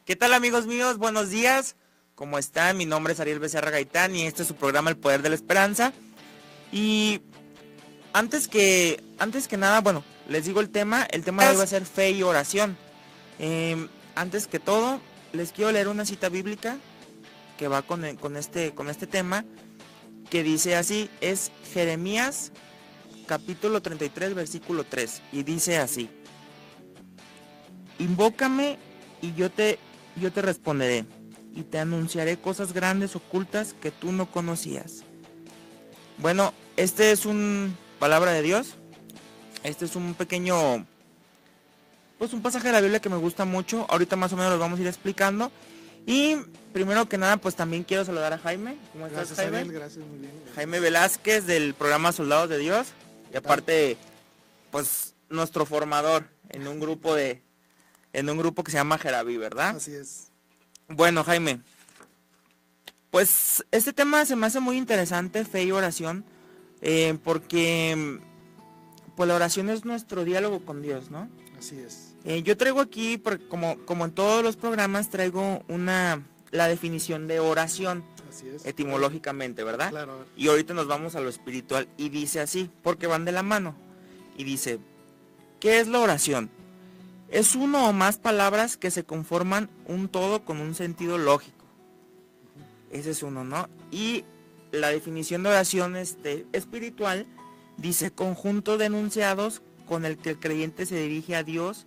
¿Qué tal, amigos míos? Buenos días. ¿Cómo están? Mi nombre es Ariel Becerra Gaitán y este es su programa El Poder de la Esperanza. Y antes que nada, bueno, les digo el tema de hoy va a ser fe y oración. Antes que todo, les quiero leer una cita bíblica que va con este tema, que dice así, es Jeremías capítulo 33, versículo 3, y dice así: invócame y yo te responderé, y te anunciaré cosas grandes ocultas que tú no conocías. Bueno, este es un palabra de Dios. Este es un pequeño, pues un pasaje de la Biblia que me gusta mucho. Ahorita más o menos lo vamos a ir explicando. Y primero que nada, pues también quiero saludar a Jaime. ¿Cómo estás, Jaime? Ariel, gracias, muy bien. Gracias. Jaime Velázquez, del programa Soldados de Dios. Y aparte, pues nuestro formador en un grupo que se llama Jeraví, ¿verdad? Así es. Bueno, Jaime, pues este tema se me hace muy interesante, fe y oración, porque pues la oración es nuestro diálogo con Dios, ¿no? Así es. Yo traigo aquí, como en todos los programas, traigo la definición de oración, Así es. etimológicamente, ¿verdad? Claro. Y ahorita nos vamos a lo espiritual y dice así, porque van de la mano. Y dice, ¿qué es la oración? Es uno o más palabras que se conforman un todo con un sentido lógico. Ese es uno, ¿no? Y la definición de oración espiritual dice conjunto de enunciados con el que el creyente se dirige a Dios,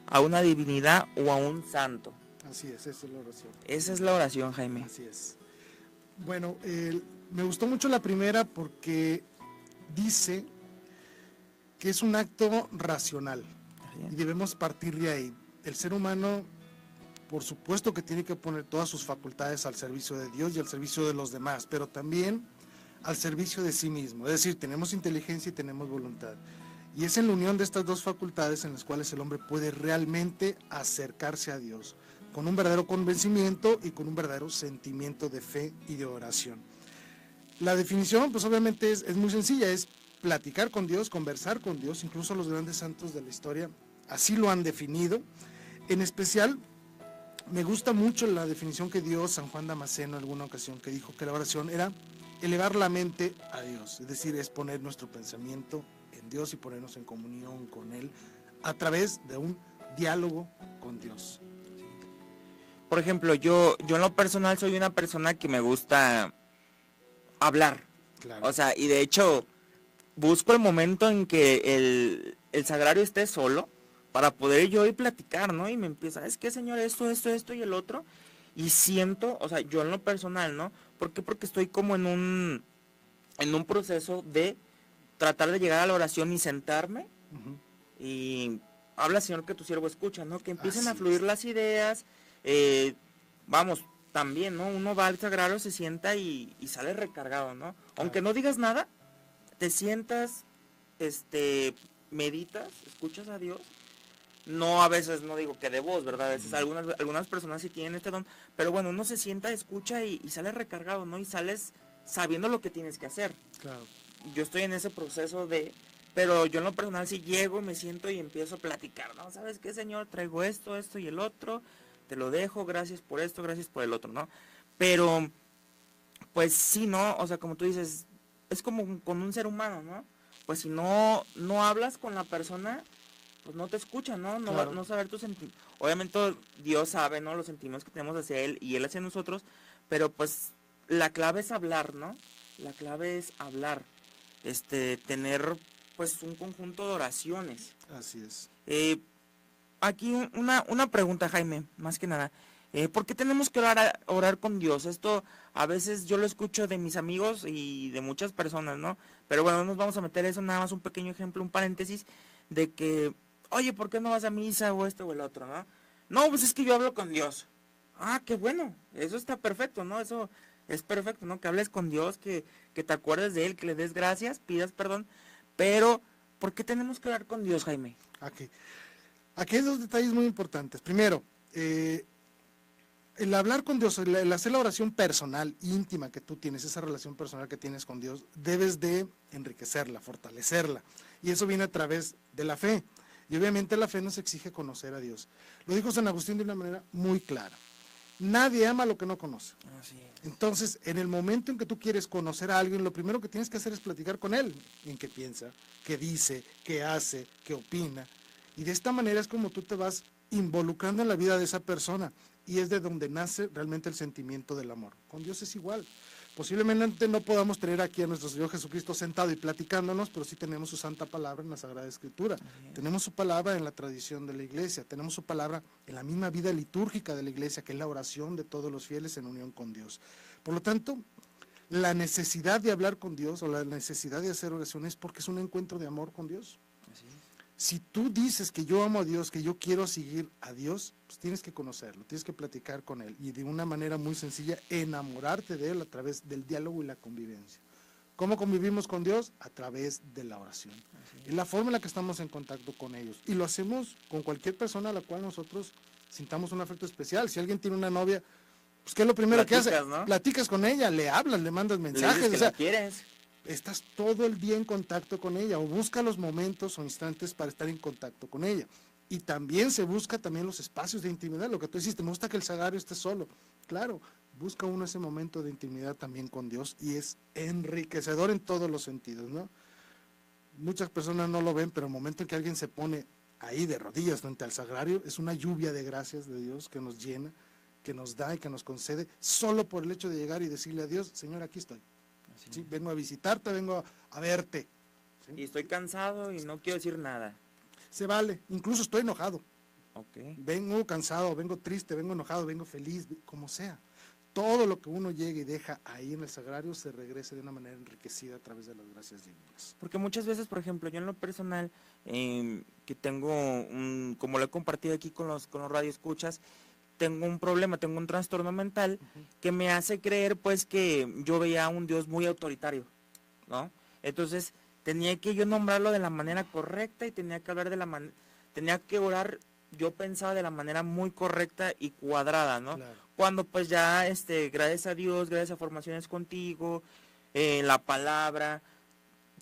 a una divinidad o a un santo. Así es, esa es la oración. Esa es la oración, Jaime. Así es. Bueno, me gustó mucho la primera porque dice que es un acto racional y debemos partir de ahí. El ser humano, por supuesto que tiene que poner todas sus facultades al servicio de Dios y al servicio de los demás, pero también al servicio de sí mismo. Es decir, tenemos inteligencia y tenemos voluntad. Y es en la unión de estas dos facultades en las cuales el hombre puede realmente acercarse a Dios, con un verdadero convencimiento y con un verdadero sentimiento de fe y de oración. La definición, pues obviamente es muy sencilla, es platicar con Dios, conversar con Dios. Incluso los grandes santos de la historia así lo han definido. En especial, me gusta mucho la definición que dio San Juan Damasceno en alguna ocasión, que dijo que la oración era elevar la mente a Dios, es decir, es poner nuestro pensamiento en Dios y ponernos en comunión con Él a través de un diálogo con Dios. Por ejemplo, yo en lo personal soy una persona que me gusta hablar. Claro. O sea, y de hecho busco el momento en que el sagrario esté solo para poder yo ir platicar, ¿no? Y me empieza, es que señor, esto y el otro. Y siento, o sea, yo en lo personal, ¿no? ¿Por qué? Porque estoy como en un proceso de tratar de llegar a la oración y sentarme. Y habla, Señor, que tu siervo escucha, ¿no? Que empiecen a fluir las ideas. Vamos, también, ¿no? Uno va al sagrario, se sienta y sale recargado, ¿no? Aunque no digas nada, te sientas, meditas, escuchas a Dios. No, a veces no digo que de voz, ¿verdad? A veces algunas personas sí tienen este don, pero bueno, uno se sienta, escucha y sale recargado, ¿no? Y sales sabiendo lo que tienes que hacer. Claro. Yo estoy en ese proceso pero yo en lo personal sí llego, me siento y empiezo a platicar, ¿no? ¿Sabes qué, Señor? Traigo esto y el otro, te lo dejo, gracias por esto, gracias por el otro, ¿no? Pero, pues sí, ¿no? O sea, como tú dices, es como con un ser humano, ¿no? Pues si no hablas con la persona, pues no te escucha, ¿no? Claro. No saber tus sentimientos. Obviamente Dios sabe, ¿no? Los sentimientos que tenemos hacia Él y Él hacia nosotros, pero pues la clave es hablar, ¿no? La clave es hablar, tener pues un conjunto de oraciones. Así es. Aquí una pregunta, Jaime, más que nada. ¿Por qué tenemos que orar con Dios? Esto a veces yo lo escucho de mis amigos y de muchas personas, ¿no? Pero bueno, no nos vamos a meter eso, nada más un pequeño ejemplo, un paréntesis, de que, oye, ¿por qué no vas a misa o esto o el otro, no? No, pues es que yo hablo con Dios. Ah, qué bueno, eso está perfecto, ¿no? Eso es perfecto, ¿no? Que hables con Dios, que te acuerdes de Él, que le des gracias, pidas perdón, pero ¿por qué tenemos que orar con Dios, Jaime? Aquí hay dos detalles muy importantes. Primero, el hablar con Dios, el hacer la oración personal, íntima que tú tienes, esa relación personal que tienes con Dios, debes de enriquecerla, fortalecerla. Y eso viene a través de la fe. Y obviamente la fe nos exige conocer a Dios. Lo dijo San Agustín de una manera muy clara. Nadie ama lo que no conoce. Así es. Entonces, en el momento en que tú quieres conocer a alguien, lo primero que tienes que hacer es platicar con él, en qué piensa, qué dice, qué hace, qué opina. Y de esta manera es como tú te vas involucrando en la vida de esa persona. Y es de donde nace realmente el sentimiento del amor. Con Dios es igual. Posiblemente no podamos tener aquí a nuestro Señor Jesucristo sentado y platicándonos, pero sí tenemos su santa palabra en la Sagrada Escritura. Tenemos su palabra en la tradición de la iglesia, tenemos su palabra en la misma vida litúrgica de la iglesia, que es la oración de todos los fieles en unión con Dios. Por lo tanto, la necesidad de hablar con Dios o la necesidad de hacer oración es porque es un encuentro de amor con Dios. Así es. Si tú dices que yo amo a Dios, que yo quiero seguir a Dios, pues tienes que conocerlo, tienes que platicar con Él y de una manera muy sencilla enamorarte de Él a través del diálogo y la convivencia. ¿Cómo convivimos con Dios? A través de la oración. Es la forma en la que estamos en contacto con ellos. Y lo hacemos con cualquier persona a la cual nosotros sintamos un afecto especial. Si alguien tiene una novia, pues ¿qué es lo primero que hace? ¿No? Platicas con ella, le hablas, le mandas mensajes. Le dices que o sea, la quieres. estás todo el día en contacto con ella o busca los momentos o instantes para estar en contacto con ella. Y también se busca también los espacios de intimidad, lo que tú hiciste, me gusta que el sagrario esté solo. Claro, busca uno ese momento de intimidad también con Dios y es enriquecedor en todos los sentidos, ¿no? Muchas personas no lo ven, pero el momento en que alguien se pone ahí de rodillas frente al sagrario, es una lluvia de gracias de Dios que nos llena, que nos da y que nos concede, solo por el hecho de llegar y decirle a Dios, Señor, aquí estoy. Sí, vengo a visitarte, vengo a verte. ¿Sí? Y estoy cansado y no quiero decir nada. Se vale, incluso estoy enojado. Okay. Vengo cansado, vengo triste, vengo enojado, vengo feliz, como sea. Todo lo que uno llegue y deja ahí en el sagrario se regrese de una manera enriquecida a través de las gracias divinas. Porque muchas veces, por ejemplo, yo en lo personal, que tengo como lo he compartido aquí con los radioescuchas, tengo un problema, tengo un trastorno mental que me hace creer pues que yo veía a un Dios muy autoritario, ¿no? Entonces tenía que yo nombrarlo de la manera correcta y tenía que hablar tenía que orar, yo pensaba de la manera muy correcta y cuadrada, ¿no? Claro. Cuando pues ya, gracias a Dios, gracias a formaciones contigo, la palabra,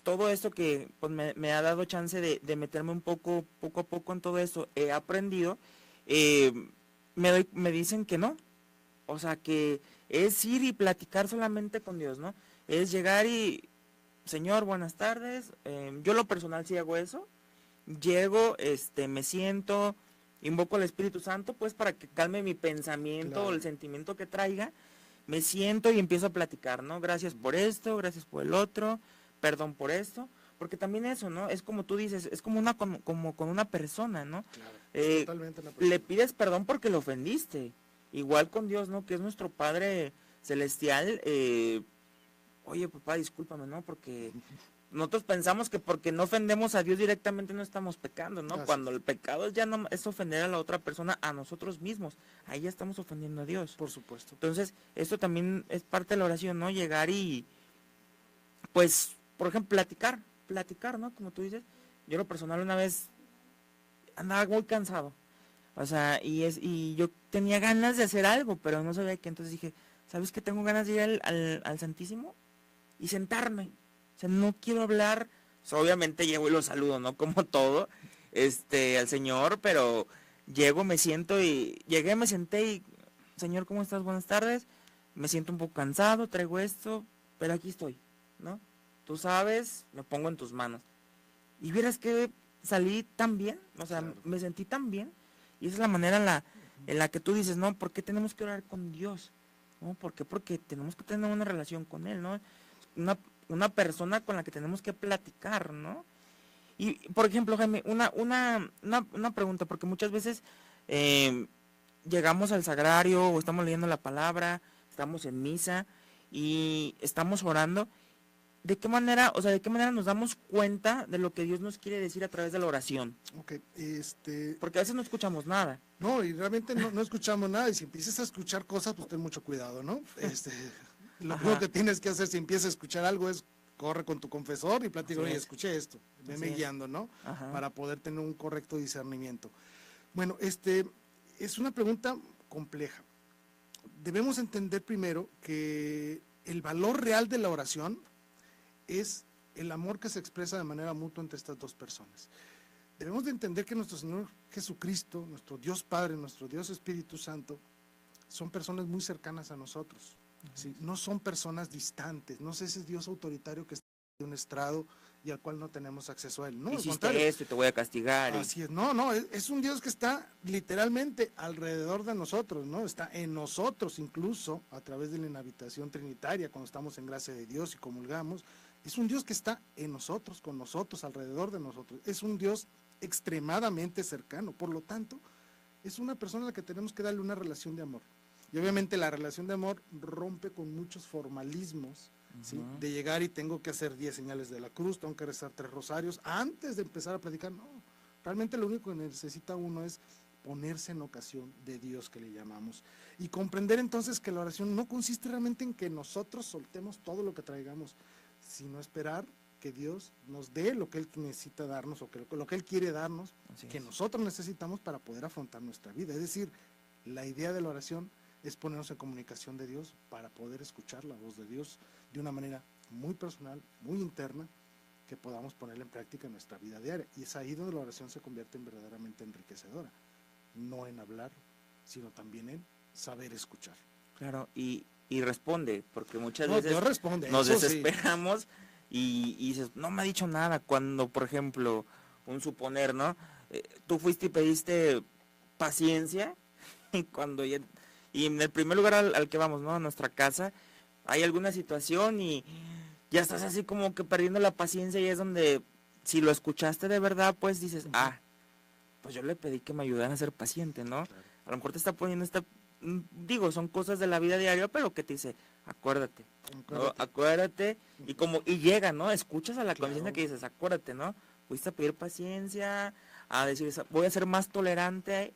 todo esto que pues me ha dado chance de meterme poco a poco en todo esto, he aprendido, me dicen que no, o sea que es ir y platicar solamente con Dios, ¿no? Es llegar y, Señor, buenas tardes, yo lo personal sí hago eso, llego, me siento, invoco al Espíritu Santo, pues para que calme mi pensamiento, claro, o el sentimiento que traiga, me siento y empiezo a platicar, ¿no? Gracias por esto, gracias por el otro, perdón por esto, porque también eso, ¿no? Es como tú dices, es como como con una persona, ¿no? Claro, totalmente una persona. Le pides perdón porque lo ofendiste, igual con Dios, ¿no? Que es nuestro Padre Celestial, oye, papá, discúlpame, ¿no? Porque nosotros pensamos que porque no ofendemos a Dios directamente no estamos pecando, ¿no? Gracias. Cuando el pecado ya no es ofender a la otra persona, a nosotros mismos, ahí ya estamos ofendiendo a Dios. Por supuesto. Entonces, esto también es parte de la oración, ¿no? Llegar y, pues, por ejemplo, platicar, ¿no? Como tú dices, yo lo personal una vez andaba muy cansado, o sea, y yo tenía ganas de hacer algo, pero no sabía qué, entonces dije, ¿sabes qué? Tengo ganas de ir al Santísimo y sentarme. O sea, no quiero hablar, o sea, obviamente llego y lo saludo, ¿no? Como todo, al Señor, pero llego, me siento llegué, me senté y, Señor, ¿cómo estás? Buenas tardes, me siento un poco cansado, traigo esto, pero aquí estoy, ¿no? Tú sabes, me pongo en tus manos. Y vieras que salí tan bien, o sea, claro, me sentí tan bien, y esa es la manera en la que tú dices, ¿no? ¿Por qué tenemos que orar con Dios? ¿No? ¿Por qué? Porque tenemos que tener una relación con Él, ¿no? Una persona con la que tenemos que platicar, ¿no? Y, por ejemplo, Jaime, una pregunta, porque muchas veces llegamos al sagrario o estamos leyendo la palabra, estamos en misa y estamos orando. ¿De qué manera nos damos cuenta de lo que Dios nos quiere decir a través de la oración? Okay, porque a veces no escuchamos nada. No, y realmente no escuchamos nada, y si empiezas a escuchar cosas, pues ten mucho cuidado, ¿no? Lo primero que tienes que hacer si empiezas a escuchar algo es corre con tu confesor y platica, oye, escuché esto, venme guiando, ¿no? Ajá. Para poder tener un correcto discernimiento. Bueno, es una pregunta compleja. Debemos entender primero que el valor real de la oración es el amor que se expresa de manera mutua entre estas dos personas. debemos de entender que nuestro Señor Jesucristo, nuestro Dios Padre, nuestro Dios Espíritu Santo, son personas muy cercanas a nosotros, ¿sí? No son personas distantes, no es ese Dios autoritario que está en un estrado y al cual no tenemos acceso a él. No, al contrario. Hiciste esto y te voy a castigar. Así es, no, es un Dios que está literalmente alrededor de nosotros, ¿no? Está en nosotros, incluso a través de la inhabitación trinitaria, cuando estamos en gracia de Dios y comulgamos. Es un Dios que está en nosotros, con nosotros, alrededor de nosotros. Es un Dios extremadamente cercano, por lo tanto, es una persona a la que tenemos que darle una relación de amor. Y obviamente la relación de amor rompe con muchos formalismos, ¿sí? De llegar y tengo que hacer 10 señales de la cruz, tengo que rezar 3 rosarios antes de empezar a platicar. No, realmente lo único que necesita uno es ponerse en ocasión de Dios, que le llamamos, y comprender entonces que la oración no consiste realmente en que nosotros soltemos todo lo que traigamos, sino esperar que Dios nos dé lo que Él necesita darnos, o que lo que Él quiere darnos, que nosotros necesitamos para poder afrontar nuestra vida. Es decir, la idea de la oración es ponernos en comunicación de Dios para poder escuchar la voz de Dios de una manera muy personal, muy interna, que podamos ponerla en práctica en nuestra vida diaria. Y es ahí donde la oración se convierte en verdaderamente enriquecedora, no en hablar, sino también en saber escuchar. Claro, y responde, porque muchas No, veces Dios responde, nos eso sí. desesperamos y dices, no me ha dicho nada, cuando, por ejemplo, un suponer, ¿no? Tú fuiste y pediste paciencia, y cuando ya, y en el primer lugar al que vamos, ¿no? A nuestra casa, hay alguna situación y ya estás así como que perdiendo la paciencia, y es donde, si lo escuchaste de verdad, pues dices, pues yo le pedí que me ayudara a ser paciente, ¿no? Claro. A lo mejor te está poniendo digo, son cosas de la vida diaria, pero que te dice, acuérdate, ¿no? Acuérdate, y llega, ¿no? Escuchas a la conciencia que dices, acuérdate, ¿no? Fuiste a pedir paciencia, a decir, voy a ser más tolerante,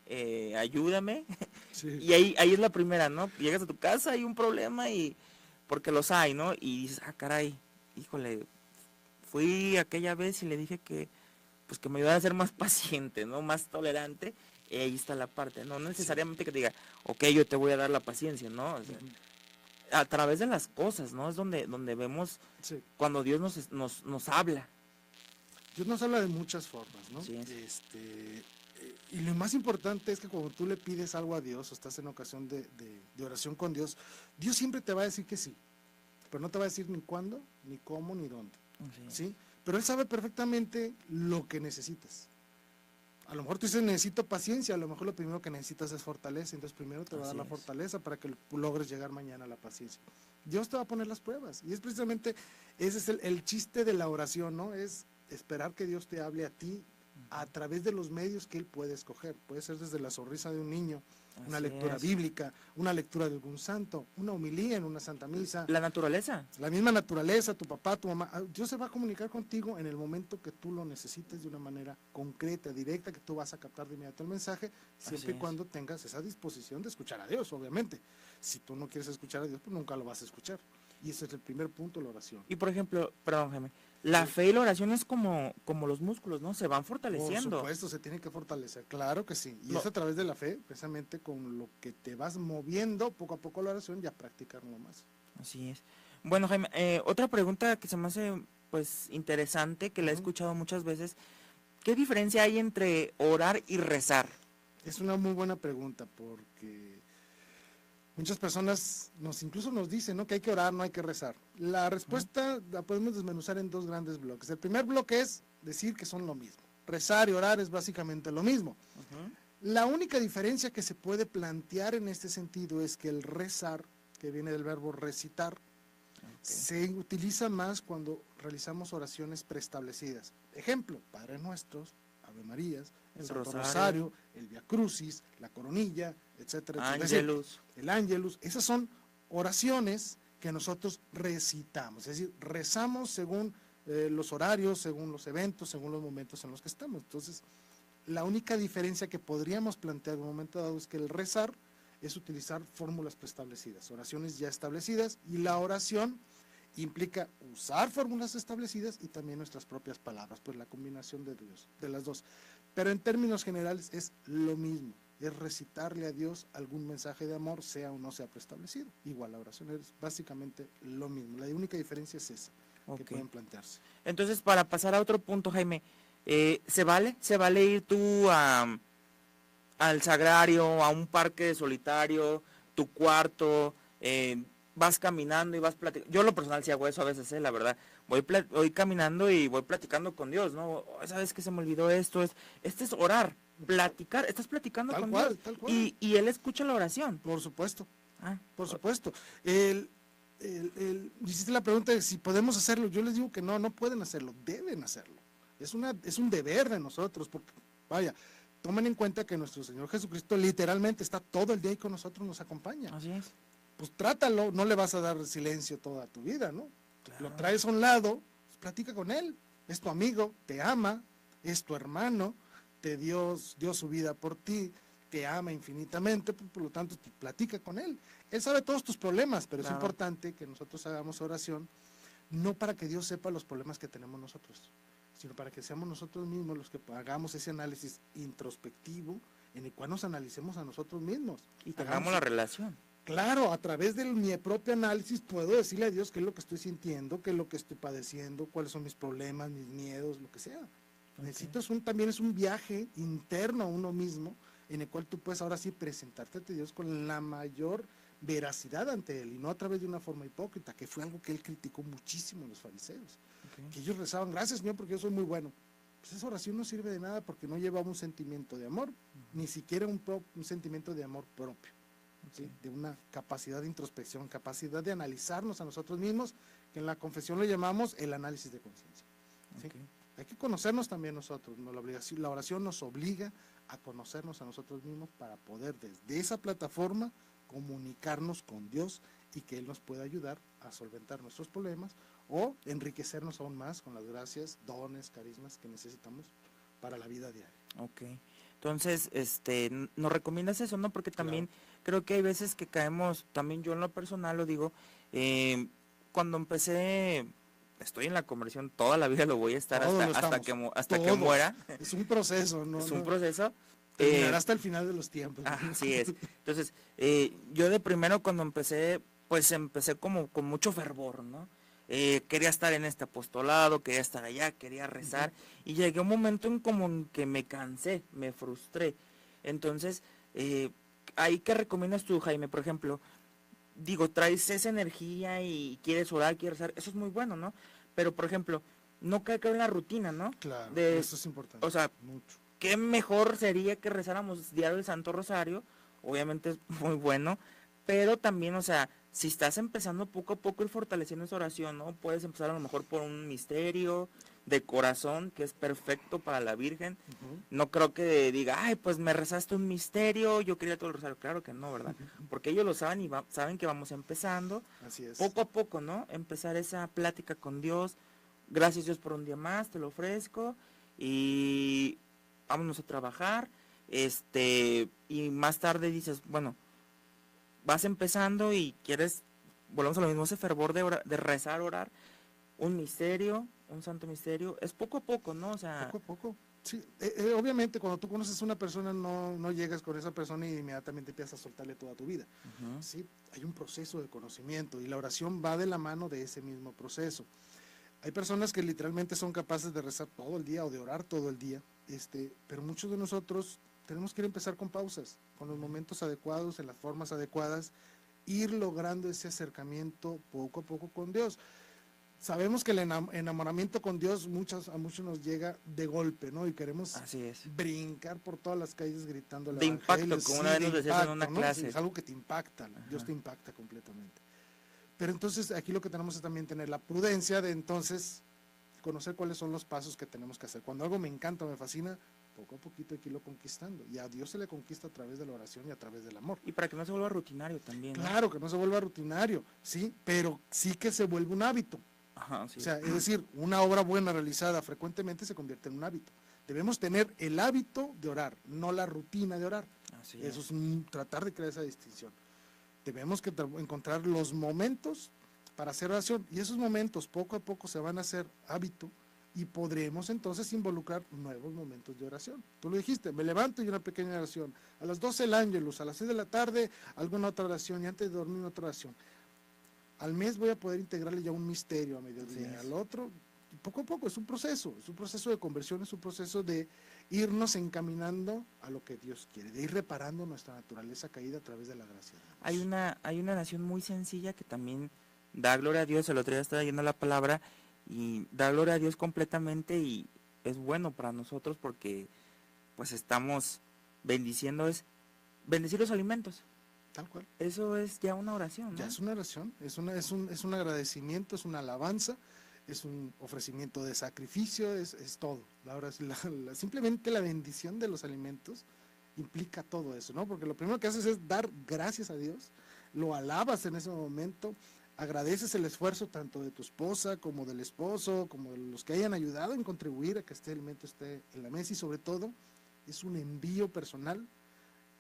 ayúdame. Sí. Y ahí es la primera, ¿no? Llegas a tu casa, hay un problema, y porque los hay, ¿no? Y dices, caray, híjole, fui aquella vez y le dije que, pues que me ayudara a ser más paciente, ¿no? Más tolerante. Y ahí está la parte, no necesariamente que te diga, ok, yo te voy a dar la paciencia, ¿no? O sea, a través de las cosas, ¿no? Es donde vemos cuando Dios nos habla. Dios nos habla de muchas formas, ¿no? Sí, y lo más importante es que cuando tú le pides algo a Dios o estás en ocasión de oración con Dios, Dios siempre te va a decir que sí, pero no te va a decir ni cuándo, ni cómo, ni dónde, ¿sí? Pero Él sabe perfectamente lo que necesitas. A lo mejor tú dices, necesito paciencia, a lo mejor lo primero que necesitas es fortaleza, entonces primero te va a dar la fortaleza para que logres llegar mañana a la paciencia. Dios te va a poner las pruebas, y es precisamente, ese es el chiste de la oración, ¿no? Es esperar que Dios te hable a ti a través de los medios que Él puede escoger. Puede ser desde la sonrisa de un niño, una lectura bíblica, una lectura de algún santo, una homilía en una santa misa. La naturaleza. La misma naturaleza, tu papá, tu mamá. Dios se va a comunicar contigo en el momento que tú lo necesites de una manera concreta, directa, que tú vas a captar de inmediato el mensaje, siempre y cuando tengas esa disposición de escuchar a Dios, obviamente. Si tú no quieres escuchar a Dios, pues nunca lo vas a escuchar. Y ese es el primer punto de la oración. Y por ejemplo, perdón, Jaime, la fe y la oración es como los músculos, ¿no? Se van fortaleciendo. Por supuesto, se tiene que fortalecer, claro que sí. Y es a través de la fe, precisamente con lo que te vas moviendo poco a poco la oración, ya practicarlo más. Así es. Bueno, Jaime, otra pregunta que se me hace pues interesante, que la he escuchado muchas veces, ¿qué diferencia hay entre orar y rezar? Es una muy buena pregunta, porque muchas personas incluso nos dicen, ¿no?, que hay que orar, no hay que rezar. La respuesta la podemos desmenuzar en 2 grandes bloques. El primer bloque es decir que son lo mismo. Rezar y orar es básicamente lo mismo. La única diferencia que se puede plantear en este sentido es que el rezar, que viene del verbo recitar, se utiliza más cuando realizamos oraciones preestablecidas. Ejemplo, Padre Nuestros, Ave Marías, el Santo Rosario, el Via Crucis, la Coronilla, etcétera. Ángelus. El Ángelus. Esas son oraciones que nosotros recitamos, es decir, rezamos según los horarios, según los eventos, según los momentos en los que estamos. Entonces, la única diferencia que podríamos plantear en un momento dado es que el rezar es utilizar fórmulas preestablecidas, oraciones ya establecidas, y la oración implica usar fórmulas establecidas y también nuestras propias palabras, pues la combinación de las dos. Pero en términos generales es lo mismo, es recitarle a Dios algún mensaje de amor, sea o no sea preestablecido. Igual la oración es básicamente lo mismo, la única diferencia es esa, que pueden plantearse. Entonces, para pasar a otro punto, Jaime, Se vale ir tú al sagrario, a un parque solitario, tu cuarto, vas caminando y vas platicando. Yo en lo personal sí hago eso a veces, la verdad. Voy caminando y voy platicando con Dios, ¿no? ¿Sabes qué se me olvidó esto? Este es orar, platicar, estás platicando Tal con cual, Dios. tal cual. Y Él escucha la oración. Por supuesto, Ah, por supuesto. Hiciste la pregunta de si podemos hacerlo. Yo les digo que no, no pueden hacerlo, deben hacerlo. Es un deber de nosotros, porque, vaya, tomen en cuenta que nuestro Señor Jesucristo literalmente está todo el día ahí con nosotros, nos acompaña. así es. Pues trátalo, no le vas a dar silencio toda tu vida, ¿no? Claro. Lo traes a un lado, pues platica con él, es tu amigo, te ama, es tu hermano, dio su vida por ti, te ama infinitamente, por lo tanto, platica con él. Él sabe todos tus problemas, pero Claro. es importante que nosotros hagamos oración, no para que Dios sepa los problemas que tenemos nosotros, sino para que seamos nosotros mismos los que hagamos ese análisis introspectivo en el cual nos analicemos a nosotros mismos. Y tengamos la relación. Claro, a través de mi propio análisis puedo decirle a Dios qué es lo que estoy sintiendo, qué es lo que estoy padeciendo, cuáles son mis problemas, mis miedos, lo que sea. Okay. También es un viaje interno a uno mismo en el cual tú puedes ahora sí presentarte ante Dios con la mayor veracidad ante Él y no a través de una forma hipócrita, que fue algo que Él criticó muchísimo en los fariseos. Okay. Que ellos rezaban, gracias Señor porque yo soy muy bueno. Pues esa oración no sirve de nada porque no llevaba un sentimiento de amor, ni siquiera un sentimiento de amor propio. ¿Sí? De una capacidad de introspección, capacidad de analizarnos a nosotros mismos, que en la confesión lo llamamos el análisis de conciencia. ¿Sí? Okay. Hay que conocernos también nosotros, ¿no? La oración nos obliga a conocernos a nosotros mismos para poder desde esa plataforma comunicarnos con Dios y que Él nos pueda ayudar a solventar nuestros problemas o enriquecernos aún más con las gracias, dones, carismas que necesitamos para la vida diaria. Ok. Entonces, nos recomiendas eso, ¿no? Porque también creo que hay veces que caemos, también yo en lo personal lo digo, cuando empecé, estoy en la conversión, toda la vida lo voy a estar hasta que muera. Es un proceso, ¿no? Es un proceso. Terminará hasta el final de los tiempos. Así es. Entonces, yo de primero cuando empecé, pues empecé como con mucho fervor, ¿no? Quería estar en este apostolado, quería estar allá, quería rezar, y llegué a un momento en que me cansé, me frustré. Entonces, ¿ahí qué recomiendas tú, Jaime? Por ejemplo, digo, traes esa energía y quieres orar, quieres rezar, eso es muy bueno, ¿no? Pero, por ejemplo, no caer en la rutina, ¿no? Claro, eso es importante. O sea, mucho. ¿Qué mejor sería que rezáramos diario el Santo Rosario? Obviamente es muy bueno, pero también, o sea, si estás empezando poco a poco ir fortaleciendo esa oración, ¿no? Puedes empezar a lo mejor por un misterio de corazón, que es perfecto para la Virgen. No creo que diga, ay, pues me rezaste un misterio, yo quería todo el rosario. Claro que no, ¿verdad? Porque ellos lo saben y saben que vamos empezando. Así es. Poco a poco, ¿no? Empezar esa plática con Dios. Gracias Dios por un día más, te lo ofrezco. Y vámonos a trabajar. Y más tarde dices, bueno, vas empezando y quieres, volvemos a lo mismo, ese fervor de rezar, orar, un misterio, un santo misterio, es poco a poco, ¿no? O sea, poco a poco. Sí, obviamente cuando tú conoces a una persona no llegas con esa persona y inmediatamente empiezas a soltarle toda tu vida. Sí, hay un proceso de conocimiento y la oración va de la mano de ese mismo proceso. Hay personas que literalmente son capaces de rezar todo el día o de orar todo el día, pero muchos de nosotros tenemos que ir a empezar con pausas, con los momentos adecuados, en las formas adecuadas, ir logrando ese acercamiento poco a poco con Dios. Sabemos que el enamoramiento con Dios a muchos nos llega de golpe, ¿no? Y queremos brincar por todas las calles gritando de impacto, como una vez nos decías en una clase. Sí, es algo que te impacta, Dios te impacta completamente. Pero entonces aquí lo que tenemos es también tener la prudencia de entonces conocer cuáles son los pasos que tenemos que hacer. Cuando algo me encanta, me fascina, poco a poquito hay que irlo conquistando. Y a Dios se le conquista a través de la oración y a través del amor. Y para que no se vuelva rutinario también, ¿no? Claro, que no se vuelva rutinario, sí, pero sí que se vuelva un hábito. Sí. O sea, es decir, una obra buena realizada frecuentemente se convierte en un hábito. Debemos tener el hábito de orar, no la rutina de orar. Eso es tratar de crear esa distinción. Debemos encontrar los momentos para hacer oración y esos momentos poco a poco se van a hacer hábito y podremos entonces involucrar nuevos momentos de oración. Tú lo dijiste, me levanto y una pequeña oración. A las 12 el ángelus, a las 6 de la tarde alguna otra oración y antes de dormir otra oración. Al mes voy a poder integrarle ya un misterio a mediodía, al otro poco a poco, es un proceso de conversión, es un proceso de irnos encaminando a lo que Dios quiere, de ir reparando nuestra naturaleza caída a través de la gracia de Dios. Hay una oración muy sencilla que también da gloria a Dios. El otro día estaba leyendo la palabra y da gloria a Dios completamente, y es bueno para nosotros porque pues estamos bendiciendo, es bendecir los alimentos. Tal cual. Eso es ya una oración, ¿no? Ya es una oración, es un agradecimiento, es una alabanza, es un ofrecimiento de sacrificio, es todo. Simplemente la bendición de los alimentos implica todo eso, ¿no? Porque lo primero que haces es dar gracias a Dios, lo alabas en ese momento, agradeces el esfuerzo tanto de tu esposa como del esposo, como de los que hayan ayudado en contribuir a que este alimento esté en la mesa, y sobre todo es un envío personal.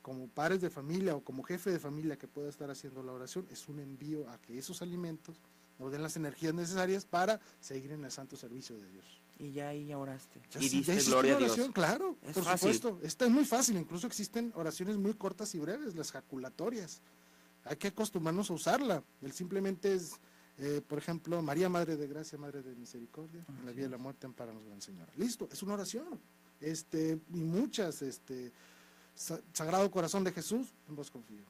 Como padres de familia o como jefe de familia que pueda estar haciendo la oración, es un envío a que esos alimentos nos den las energías necesarias para seguir en el santo servicio de Dios. Y ya ahí oraste. Ya, Y ya diste gloria a Dios. oración, claro, Es por fácil. supuesto. Esta es muy fácil, incluso existen oraciones muy cortas y breves, las jaculatorias. Hay que acostumbrarnos a usarla. El simplemente es, por ejemplo, María, Madre de Gracia, Madre de Misericordia, en la vida y la muerte, ampáranos, Gran Señora. Listo, es una oración. Y muchas, Sagrado Corazón de Jesús, en vos confío.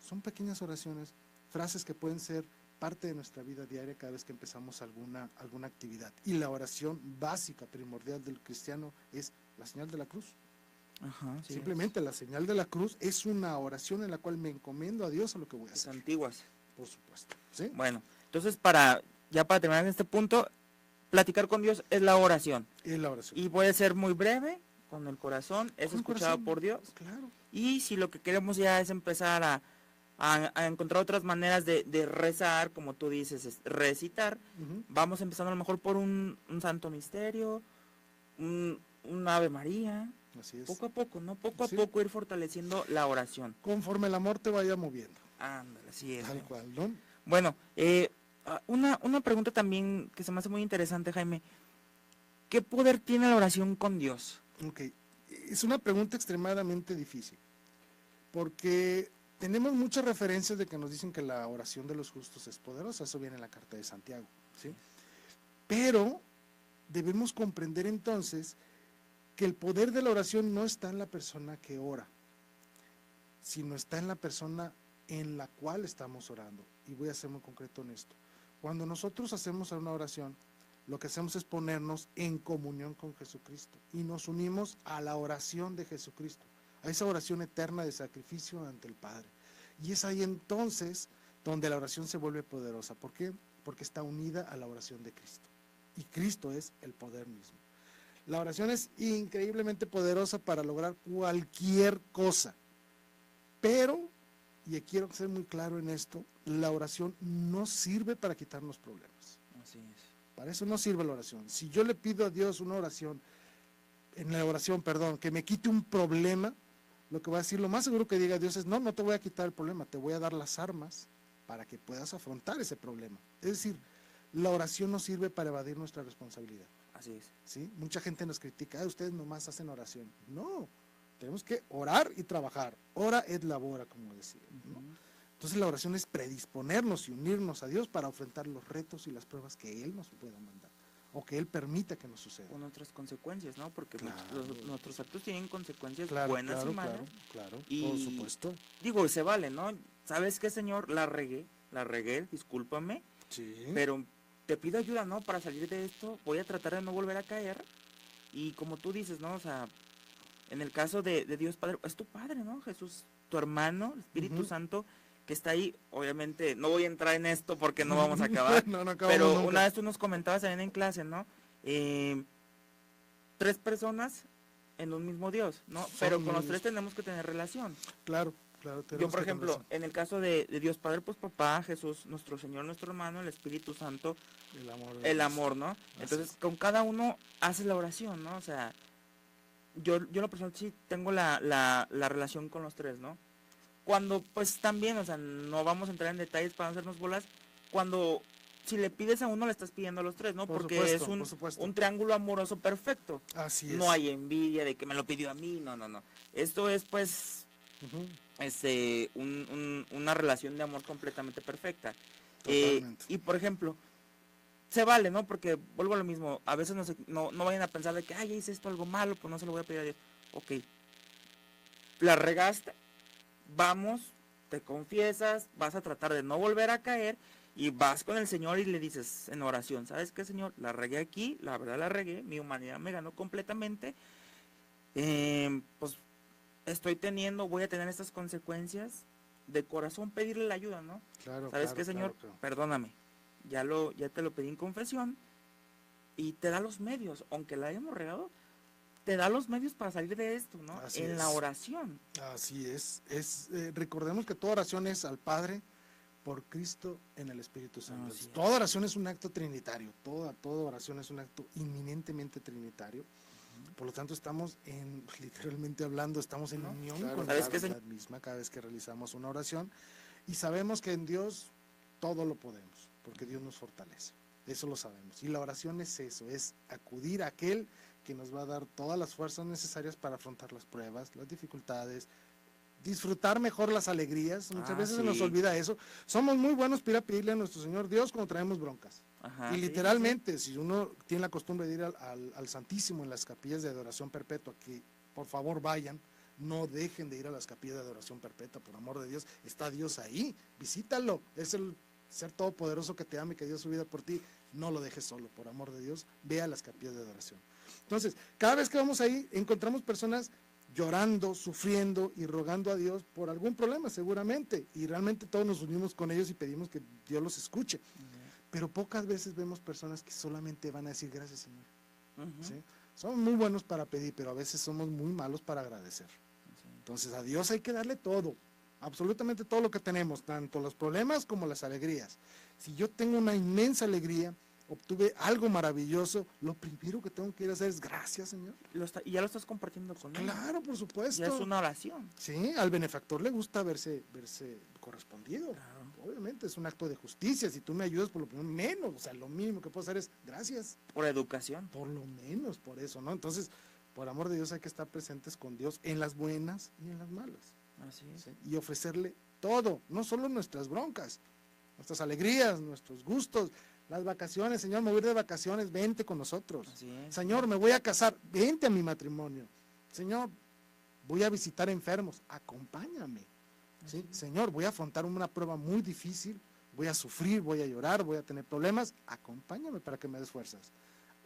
Son pequeñas oraciones, frases que pueden ser parte de nuestra vida diaria cada vez que empezamos alguna actividad. Y la oración básica, primordial del cristiano es la señal de la cruz. Ajá, sí, simplemente la señal de la cruz es una oración en la cual me encomiendo a Dios a lo que voy a hacer. antiguas. Por supuesto. ¿Sí? Bueno, entonces para terminar en este punto, platicar con Dios es la oración. Es la oración. Y puede ser muy breve, con el corazón, es Con el escuchado corazón, por Dios. Claro. Y si lo que queremos ya es empezar a encontrar otras maneras de rezar, como tú dices, es recitar, vamos empezando a lo mejor por un santo misterio, un Ave María. Así es. Poco a poco, ¿no? Poco a Sí. poco ir fortaleciendo la oración. Conforme el amor te vaya moviendo. Ándale, así es. Tal cual, ¿no? Bueno, una pregunta también que se me hace muy interesante, Jaime. ¿Qué poder tiene la oración con Dios? Ok. Es una pregunta extremadamente difícil, porque tenemos muchas referencias de que nos dicen que la oración de los justos es poderosa. Eso viene en la carta de Santiago, ¿sí? Pero debemos comprender entonces que el poder de la oración no está en la persona que ora, sino está en la persona en la cual estamos orando. Y voy a ser muy concreto en esto. Cuando nosotros hacemos una oración, lo que hacemos es ponernos en comunión con Jesucristo y nos unimos a la oración de Jesucristo, a esa oración eterna de sacrificio ante el Padre. Y es ahí entonces donde la oración se vuelve poderosa. ¿Por qué? Porque está unida a la oración de Cristo. Y Cristo es el poder mismo. La oración es increíblemente poderosa para lograr cualquier cosa. Pero, y quiero ser muy claro en esto, la oración no sirve para quitarnos problemas. Así es. Para eso no sirve la oración. Si yo le pido a Dios una oración, que me quite un problema, lo que va a decir, lo más seguro que diga Dios es, no te voy a quitar el problema, te voy a dar las armas para que puedas afrontar ese problema. Es decir, la oración no sirve para evadir nuestra responsabilidad. Así es. ¿Sí? Mucha gente nos critica, ustedes nomás hacen oración. No, tenemos que orar y trabajar. Ora et labora, como decía, ¿no? Entonces la oración es predisponernos y unirnos a Dios para enfrentar los retos y las pruebas que Él nos pueda mandar, o que Él permita que nos suceda. Con otras consecuencias, ¿no? Porque Claro. nuestros actos tienen consecuencias Claro, buenas y malas. Claro, Y por supuesto. Digo, se vale, ¿no? ¿Sabes qué, Señor? La regué, discúlpame, Sí. pero te pido ayuda, ¿no? Para salir de esto, voy a tratar de no volver a caer. Y como tú dices, ¿no? O sea, en el caso de Dios Padre, es tu Padre, ¿no? Jesús, tu hermano, el Espíritu Santo, que está ahí. Obviamente, no voy a entrar en esto porque no vamos a acabar. No acabamos pero nunca. una vez tú nos comentabas también en clase, ¿no? 3 personas en un mismo Dios, ¿no? Pero con los 3 tenemos que tener relación. Claro. Yo, por ejemplo, en el caso de Dios Padre, pues papá, Jesús, nuestro Señor, nuestro hermano, el Espíritu Santo, el amor, ¿no? Entonces, con cada uno haces la oración, ¿no? O sea, yo la persona sí tengo la relación con los 3, ¿no? Cuando, pues también, o sea, no vamos a entrar en detalles para no hacernos bolas, cuando, si le pides a uno, le estás pidiendo a los 3, ¿no? Porque es un triángulo amoroso perfecto. Así es. No hay envidia de que me lo pidió a mí, no. Esto es, pues, una relación de amor completamente perfecta. Y por ejemplo, se vale, ¿no? Porque vuelvo a lo mismo, a veces no vayan a pensar de que, ay, hice esto algo malo, pues no se lo voy a pedir a Dios. Ok, la regaste, vamos, te confiesas, vas a tratar de no volver a caer y vas con el Señor y le dices en oración, ¿sabes qué, Señor? La regué aquí, la verdad la regué, mi humanidad me ganó completamente, pues voy a tener estas consecuencias, de corazón pedirle la ayuda, ¿no? Claro, ¿Sabes claro, qué, Señor? claro, claro. Perdóname, ya te lo pedí en confesión y te da los medios, aunque la hayamos regado, te da los medios para salir de esto, ¿no? Así En la es. oración. Así es. Recordemos que toda oración es al Padre por Cristo en el Espíritu Santo. Así es. Toda oración es un acto trinitario. Toda oración es un acto inminentemente trinitario. Por lo tanto, literalmente hablando, estamos en unión con la verdad misma cada vez que realizamos una oración. Y sabemos que en Dios todo lo podemos, porque Dios nos fortalece. Eso lo sabemos. Y la oración es eso, es acudir a aquel que nos va a dar todas las fuerzas necesarias para afrontar las pruebas, las dificultades, disfrutar mejor las alegrías. Muchas veces se nos olvida eso. Somos muy buenos para pedirle a nuestro Señor Dios cuando traemos broncas. Ajá, y literalmente, si uno tiene la costumbre de ir al Santísimo en las capillas de adoración perpetua, que por favor vayan, no dejen de ir a las capillas de adoración perpetua, por amor de Dios, está Dios ahí, visítalo, es el ser todopoderoso que te ama y que dio su vida por ti, no lo dejes solo, por amor de Dios, ve a las capillas de adoración. Entonces, cada vez que vamos ahí, encontramos personas llorando, sufriendo y rogando a Dios por algún problema seguramente, y realmente todos nos unimos con ellos y pedimos que Dios los escuche. Pero pocas veces vemos personas que solamente van a decir gracias, Señor. ¿Sí? Somos muy buenos para pedir, pero a veces somos muy malos para agradecer. Entonces a Dios hay que darle todo, absolutamente todo lo que tenemos, tanto los problemas como las alegrías. Si yo tengo una inmensa alegría, obtuve algo maravilloso, lo primero que tengo que ir a hacer es gracias, Señor. Y ya lo estás compartiendo con él. Claro, por supuesto. Ya es una oración. Sí, al benefactor le gusta verse correspondido. Claro. Obviamente es un acto de justicia. Si tú me ayudas, por lo menos, o sea, lo mínimo que puedo hacer es gracias. Por educación. Por lo menos, por eso, ¿no? Entonces, por amor de Dios hay que estar presentes con Dios en las buenas y en las malas. Así es. ¿Sí? Y ofrecerle todo, no solo nuestras broncas, nuestras alegrías, nuestros gustos, las vacaciones. Señor, me voy de vacaciones, vente con nosotros. Así es. Señor, me voy a casar, vente a mi matrimonio. Señor, voy a visitar enfermos, acompáñame. ¿Sí? Señor, voy a afrontar una prueba muy difícil, voy a sufrir, voy a llorar, voy a tener problemas, acompáñame para que me des fuerzas.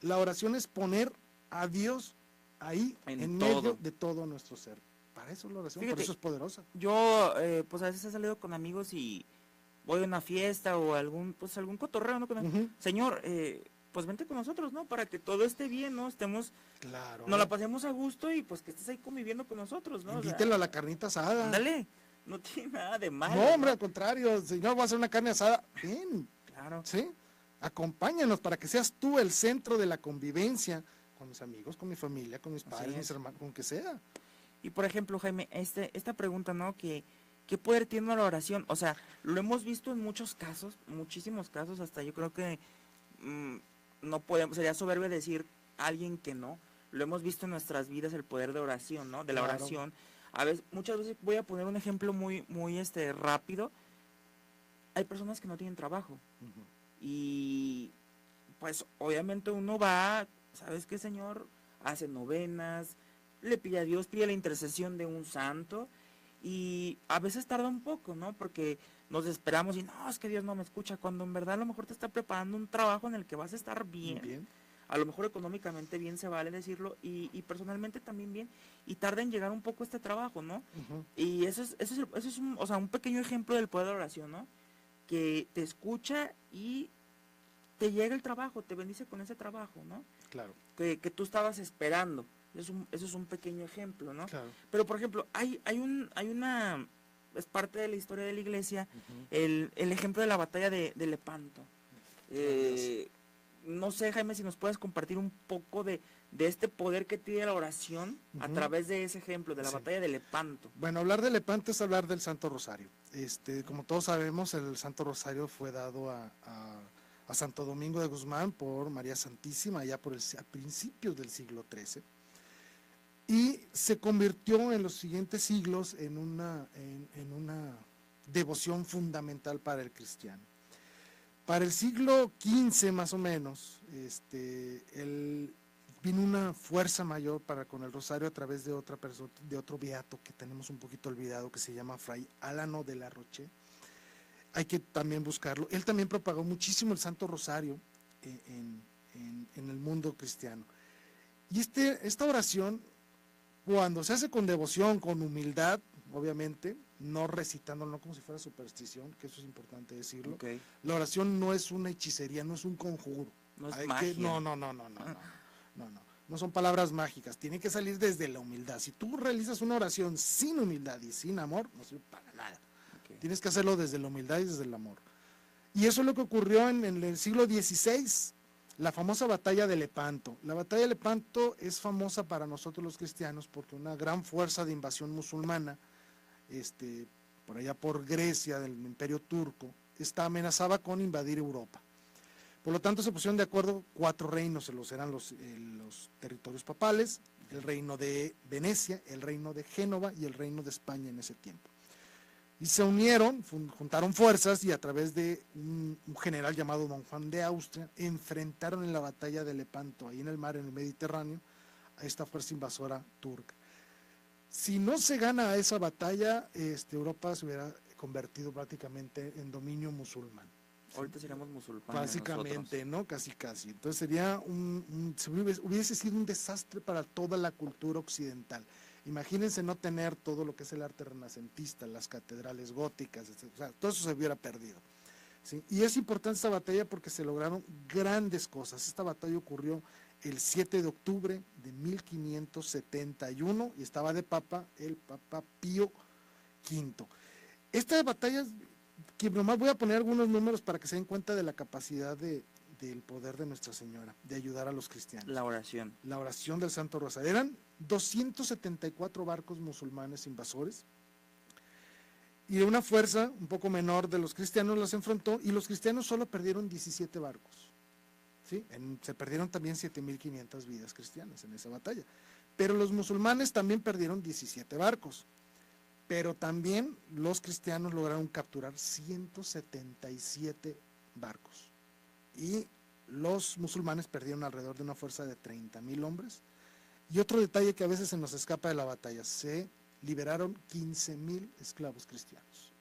La oración es poner a Dios ahí en medio de todo nuestro ser. Para eso es la oración, por eso es poderosa. Yo, pues a veces he salido con amigos y voy a una fiesta o algún cotorreo, ¿no? Señor, pues vente con nosotros, ¿no? Para que todo esté bien, ¿no? Claro. Nos la pasemos a gusto y pues que estés ahí conviviendo con nosotros, ¿no? Invítelo a la carnita asada. Ándale, no tiene nada de malo. No, hombre, al contrario, Señor, voy a hacer una carne asada. Ven. Claro. ¿Sí? Acompáñanos para que seas tú el centro de la convivencia con mis amigos, con mi familia, con mis padres, mis hermanos, con que sea. Y por ejemplo, Jaime, esta pregunta, ¿no? ¿Qué poder tiene la oración? O sea, lo hemos visto en muchos casos, muchísimos casos, hasta yo creo que no podemos, sería soberbio decir a alguien que no. Lo hemos visto en nuestras vidas, el poder de oración, ¿no? De la oración. Muchas veces voy a poner un ejemplo muy rápido. Hay personas que no tienen trabajo. Y pues obviamente uno va, ¿sabes qué, Señor? Hace novenas, le pide a Dios, pide la intercesión de un santo y a veces tarda un poco, ¿no? Porque nos esperamos y no, es que Dios no me escucha, cuando en verdad a lo mejor te está preparando un trabajo en el que vas a estar bien. A lo mejor económicamente bien se vale decirlo y personalmente también bien y tarda en llegar un poco este trabajo, ¿no? Y eso es un pequeño ejemplo del poder de la oración, ¿no? Que te escucha y te llega el trabajo, te bendice con ese trabajo, ¿no? Claro. Que tú estabas esperando. Eso es un pequeño ejemplo, ¿no? Claro. Pero, por ejemplo, hay una, es parte de la historia de la iglesia, el ejemplo de la batalla de Lepanto. No sé, Jaime, si nos puedes compartir un poco de este poder que tiene la oración a través de ese ejemplo, de la batalla de Lepanto. Bueno, hablar de Lepanto es hablar del Santo Rosario. Como todos sabemos, el Santo Rosario fue dado a Santo Domingo de Guzmán por María Santísima, allá a principios del siglo XIII. Y se convirtió en los siguientes siglos en una devoción fundamental para el cristiano. Para el siglo XV más o menos, vino una fuerza mayor para con el rosario a través de otra persona, de otro beato que tenemos un poquito olvidado, que se llama Fray Álano de la Roche. Hay que también buscarlo. Él también propagó muchísimo el Santo Rosario en el mundo cristiano. Y esta oración, cuando se hace con devoción, con humildad, obviamente, no recitándolo, no como si fuera superstición, que eso es importante decirlo. Okay. La oración no es una hechicería, no es un conjuro. No es magia. No son palabras mágicas, tiene que salir desde la humildad. Si tú realizas una oración sin humildad y sin amor, no sirve para nada. Okay. Tienes que hacerlo desde la humildad y desde el amor. Y eso es lo que ocurrió en el siglo XVI, la famosa batalla de Lepanto. La batalla de Lepanto es famosa para nosotros los cristianos porque una gran fuerza de invasión musulmana, por allá por Grecia, del Imperio Turco, amenazaba con invadir Europa. Por lo tanto, se pusieron de acuerdo 4 reinos, eran los territorios papales, el reino de Venecia, el reino de Génova y el reino de España en ese tiempo. Y se unieron, juntaron fuerzas y a través de un general llamado Don Juan de Austria, enfrentaron en la batalla de Lepanto, ahí en el mar, en el Mediterráneo, a esta fuerza invasora turca. Si no se gana esa batalla, Europa se hubiera convertido prácticamente en dominio musulmán. Ahorita seríamos musulmanes. Básicamente, ¿no? Casi. Entonces sería hubiese sido un desastre para toda la cultura occidental. Imagínense no tener todo lo que es el arte renacentista, las catedrales góticas, etc. O sea, todo eso se hubiera perdido. ¿Sí? Y es importante esta batalla porque se lograron grandes cosas. Esta batalla ocurrió el 7 de octubre de 1571 y estaba de papa el Papa Pío V. Esta batalla, que nomás voy a poner algunos números para que se den cuenta de la capacidad del poder de Nuestra Señora, de ayudar a los cristianos. La oración. La oración del Santo Rosario. Eran 274 barcos musulmanes invasores y una fuerza un poco menor de los cristianos los enfrentó y los cristianos solo perdieron 17 barcos. ¿Sí? Se perdieron también 7.500 vidas cristianas en esa batalla. Pero los musulmanes también perdieron 17 barcos. Pero también los cristianos lograron capturar 177 barcos. Y los musulmanes perdieron alrededor de una fuerza de 30.000 hombres. Y otro detalle que a veces se nos escapa de la batalla, se liberaron 15.000 esclavos cristianos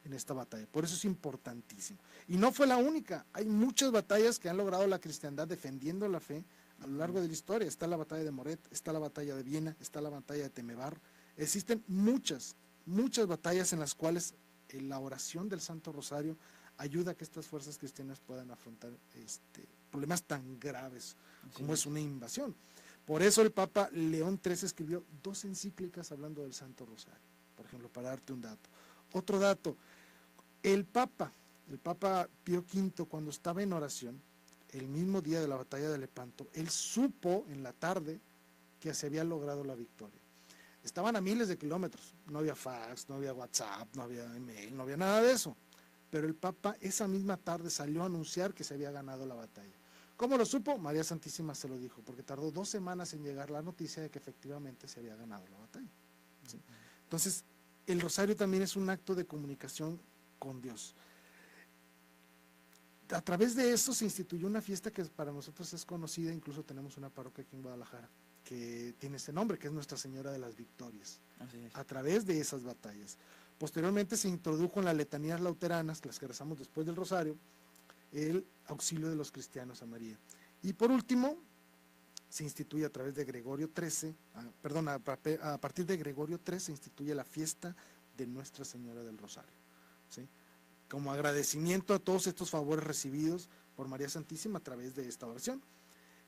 en esta batalla. Por eso es importantísimo. Y no fue la única. Hay muchas batallas que han logrado la cristiandad defendiendo la fe a lo largo de la historia. Está la batalla de Moret, está la batalla de Viena, está la batalla de Temebar. Existen muchas batallas en las cuales la oración del Santo Rosario ayuda a que estas fuerzas cristianas puedan afrontar problemas tan graves como es una invasión. Por eso el Papa León XIII escribió 2 encíclicas hablando del Santo Rosario, por ejemplo, para darte un dato. Otro dato, el Papa Pío V, cuando estaba en oración, el mismo día de la batalla de Lepanto, él supo en la tarde que se había logrado la victoria. Estaban a miles de kilómetros, no había fax, no había WhatsApp, no había email, no había nada de eso. Pero el Papa esa misma tarde salió a anunciar que se había ganado la batalla. ¿Cómo lo supo? María Santísima se lo dijo, porque tardó 2 semanas en llegar la noticia de que efectivamente se había ganado la batalla. ¿Sí? Entonces, el rosario también es un acto de comunicación con Dios. A través de eso se instituyó una fiesta que para nosotros es conocida, incluso tenemos una parroquia aquí en Guadalajara, que tiene ese nombre, que es Nuestra Señora de las Victorias. Así es. A través de esas batallas. Posteriormente se introdujo en las letanías lauteranas, las que rezamos después del rosario, el auxilio de los cristianos a María. Y por último, se instituye a través de Gregorio XIII, a partir de Gregorio XIII se instituye la fiesta de Nuestra Señora del Rosario, ¿sí? Como agradecimiento a todos estos favores recibidos por María Santísima a través de esta oración.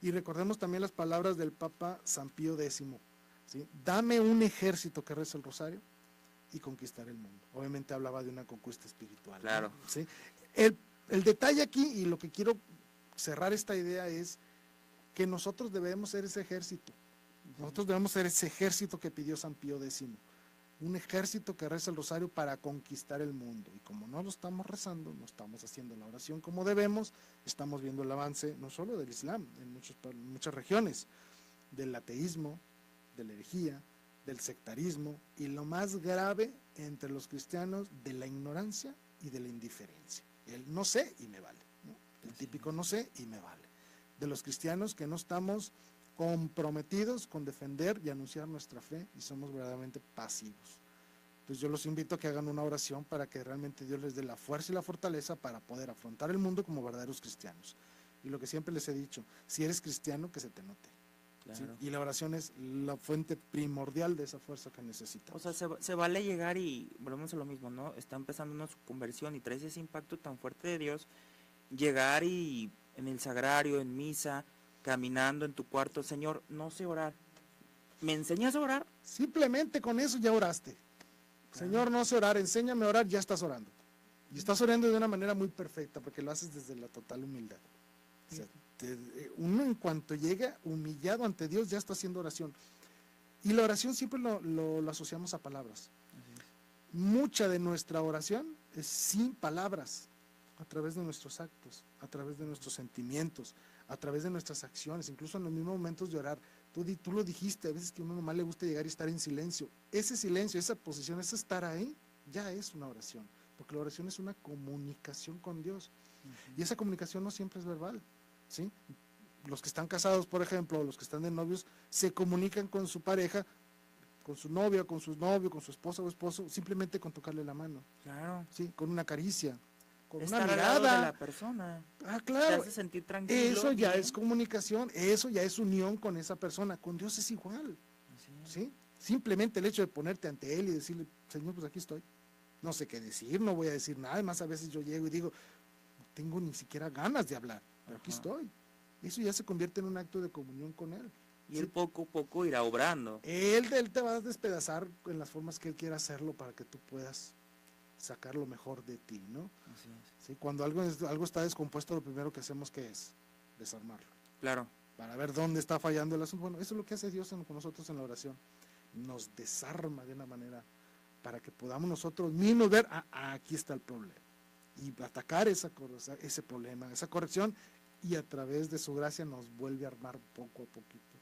Y recordemos también las palabras del Papa San Pío X, ¿sí? Dame un ejército que reza el rosario y conquistar el mundo. Obviamente hablaba de una conquista espiritual. Claro. ¿No? ¿Sí? El detalle aquí, y lo que quiero cerrar esta idea es que nosotros debemos ser ese ejército. Nosotros debemos ser ese ejército que pidió San Pío X. Un ejército que reza el rosario para conquistar el mundo. Y como no lo estamos rezando, no estamos haciendo la oración como debemos, estamos viendo el avance no solo del Islam, en muchas regiones, del ateísmo, de la herejía, del sectarismo y lo más grave entre los cristianos, de la ignorancia y de la indiferencia. El no sé y me vale, ¿no? El típico no sé y me vale. De los cristianos que no estamos comprometidos con defender y anunciar nuestra fe y somos verdaderamente pasivos. Entonces yo los invito a que hagan una oración para que realmente Dios les dé la fuerza y la fortaleza para poder afrontar el mundo como verdaderos cristianos. Y lo que siempre les he dicho, si eres cristiano, que se te note. Claro. ¿Sí? Y la oración es la fuente primordial de esa fuerza que necesitamos. O sea, se vale llegar y volvemos a lo mismo, ¿no? Está empezando una conversión y traes ese impacto tan fuerte de Dios, llegar y en el sagrario, en misa, caminando en tu cuarto, Señor, no sé orar. ¿Me enseñas a orar? Simplemente con eso ya oraste. Señor, no sé orar, enséñame a orar, ya estás orando. Y estás orando de una manera muy perfecta, porque lo haces desde la total humildad. O sea, uno en cuanto llega humillado ante Dios, ya está haciendo oración. Y la oración siempre lo asociamos a palabras. Mucha de nuestra oración es sin palabras, a través de nuestros actos, a través de nuestros sentimientos, a través de nuestras acciones, incluso en los mismos momentos de orar. Tú lo dijiste, a veces que a uno nomás le gusta llegar y estar en silencio. Ese silencio, esa posición, ese estar ahí, ya es una oración, porque la oración es una comunicación con Dios. Y esa comunicación no siempre es verbal, ¿sí? Los que están casados, por ejemplo, los que están de novios, se comunican con su pareja, con su novia, con su novio, con su esposa o esposo, simplemente con tocarle la mano. Claro. ¿Sí? Con una caricia, con Estar una al lado mirada. de la persona. Ah, Te claro. hace sentir tranquilo. Eso ya bien. es comunicación, eso ya es unión con esa persona. Con Dios es igual. ¿Sí? Simplemente el hecho de ponerte ante Él y decirle, Señor, pues aquí estoy. No sé qué decir, no voy a decir nada. Además, a veces yo llego y digo, no tengo ni siquiera ganas de hablar, pero aquí estoy. Eso ya se convierte en un acto de comunión con Él. Y Él poco a poco irá obrando. Él te va a despedazar en las formas que Él quiera hacerlo para que tú puedas sacar lo mejor de ti, ¿no? Así es. ¿Sí? Cuando algo está descompuesto, lo primero que hacemos que es desarmarlo. Claro. Para ver dónde está fallando el asunto. Bueno, eso es lo que hace Dios con nosotros en la oración. Nos desarma de una manera para que podamos nosotros mismos ver, aquí está el problema. Y atacar ese problema, esa corrección, y a través de su gracia nos vuelve a armar poco a poquito.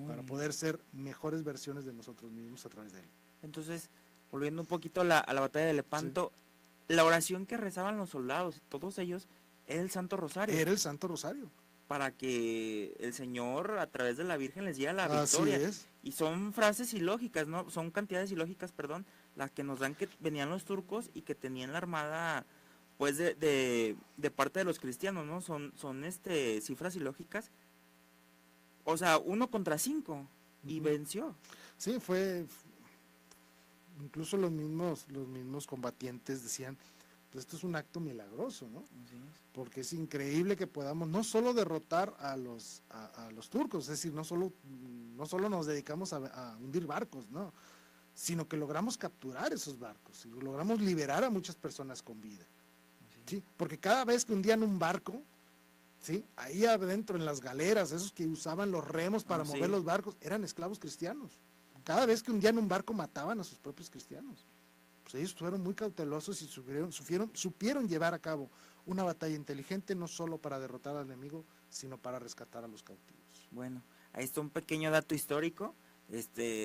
Para poder ser mejores versiones de nosotros mismos a través de Él. Entonces, volviendo un poquito a la batalla de Lepanto, sí. La oración que rezaban los soldados, todos ellos, era el Santo Rosario. Era el Santo Rosario. Para que el Señor, a través de la Virgen, les diera la victoria. Así es. Y son frases ilógicas, ¿no? Son cantidades ilógicas, perdón, las que nos dan que venían los turcos y que tenían la armada, pues, de parte de los cristianos, ¿no? Son cifras ilógicas. O sea, 1 contra 5 y venció. Sí, incluso los mismos combatientes decían, pues esto es un acto milagroso, ¿no? Así es. Porque es increíble que podamos no solo derrotar a los turcos, es decir, no solo nos dedicamos a hundir barcos, ¿no? Sino que logramos capturar esos barcos y logramos liberar a muchas personas con vida. ¿Sí? Porque cada vez que hundían un barco, ¿sí? Ahí adentro en las galeras, esos que usaban los remos para mover los barcos, eran esclavos cristianos. Cada vez que hundían un barco mataban a sus propios cristianos. Pues ellos fueron muy cautelosos y supieron llevar a cabo una batalla inteligente, no solo para derrotar al enemigo, sino para rescatar a los cautivos. Bueno, ahí está un pequeño dato histórico.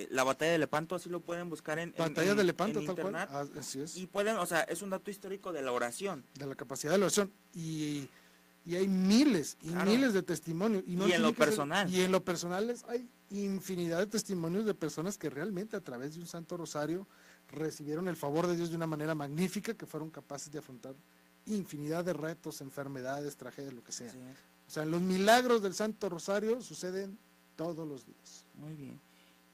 La batalla de Lepanto, así lo pueden buscar en de Lepanto, en tal internet. Cual. Así es. Y pueden, o sea, es un dato histórico de la oración. De la capacidad de la oración. Y hay miles y miles de testimonios. Y en lo personal. Y en lo personal hay infinidad de testimonios de personas que realmente a través de un Santo Rosario recibieron el favor de Dios de una manera magnífica, que fueron capaces de afrontar infinidad de retos, enfermedades, tragedias, lo que sea. Sí. O sea, los milagros del Santo Rosario suceden todos los días. Muy bien.